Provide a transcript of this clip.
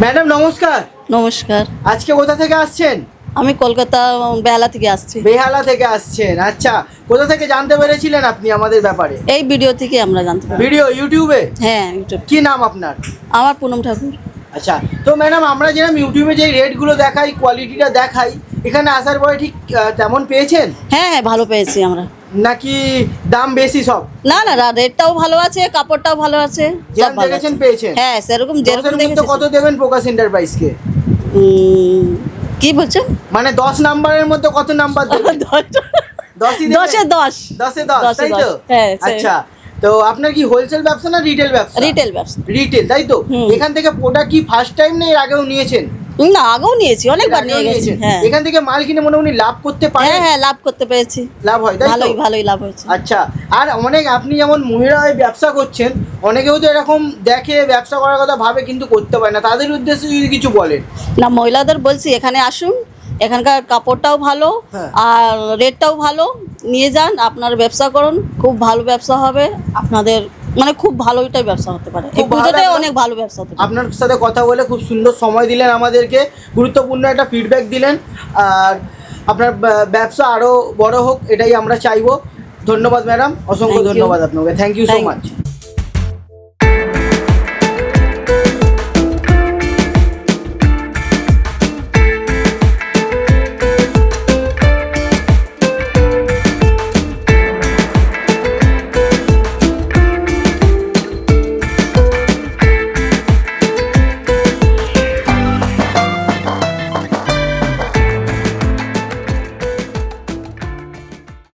Madam নমস্কার। নমস্কার। আজকে কোথা থেকে আসছেন? আমি কলকাতা বেহালা থেকে আসছি। বেহালা থেকে আসছেন, আচ্ছা। কোথা থেকে জানতে পেরেছিলেন আপনি আমাদের ব্যাপারে? এই ভিডিও থেকে আমরা জানতে পারি। ভিডিও ইউটিউবে? হ্যাঁ, ইউটিউব। কি নাম আপনার? আমার পুনম ঠাকুর। আচ্ছা, তো ম্যাডাম আমরা যেরকম ইউটিউবে যে রেটগুলো দেখাই, কোয়ালিটিটা দেখাই, এখানে আসার পরে ঠিক তেমন পেয়েছেন হ্যাঁ হ্যাঁ, ভালো পেয়েছি আমরা। নাকি দাম বেশি সব? না না, রেটটাও ভালো আছে, কাপড়টাও ভালো আছে, সব যেরকম ভালো দেখেছেন আছে। পেয়েছেন? হ্যাঁ, সেরকম দশের যেরকম মধ্যে দেখেছি। কত দেবেন প্রকাশ এন্টারপ্রাইজকে? কি বলছেন? মানে 10 নাম্বারের মধ্যে কত নাম্বার দেবেন? 10ই দেবেন? 10-এ 10। 10-এ 10, তাই তো? হ্যাঁ, আচ্ছা, তো আপনার কি হোলসেল ব্যবসা না রিটেল ব্যবসা? রিটেল ব্যবসা। রিটেল, তাই তো? এখান থেকে প্রোডাক্ট কি ফার্স্ট টাইম না এর আগেও নিয়েছেন? না, আগেও নিয়েছি, অনেকবার নিয়ে গেছি। হ্যাঁ, এখান থেকে মাল কিনে মোটামুটি লাভ করতে পারেন? হ্যাঁ হ্যাঁ, লাভ করতে পেরেছি। লাভ হয়, তাই তো? ভালোই ভালোই লাভ হয়েছে। আচ্ছা, আর অনেক আপনি যেমন মহিলা হয়ে ব্যবসা করছেন, অনেকেও তো এরকম দেখে ব্যবসা করার কথা ভাবে কিন্তু করতে পারে না, তাদের উদ্দেশ্যে যদি কিছু বলেন। না, মহিলাদের বলছি এখানে আসুন, এখানকার কাপড়টাও ভালো, হ্যাঁ। আর রেটটাও ভালো, নিয়ে যান, আপনার ব্যবসা করুন, খুব ভালো ব্যবসা হবে আপনাদের, মানে খুব ভালোইটাই ব্যবসা হতে পারে। এই খুব ভালো পুজোটাই লাগলো। অনেক ভালো ব্যবসা হতে পারে। আপনার সাথে কথা বলে খুব সুন্দর সময় দিলেন আমাদেরকে, গুরুত্বপূর্ণ একটা ফিডব্যাক দিলেন, আর আপনার ব্যবসা আরও বড় হোক এটাই আমরা চাইবো। ধন্যবাদ ম্যাডাম, অসংখ্য Thank you. ধন্যবাদ আপনাকে, thank you so Thank you. Much.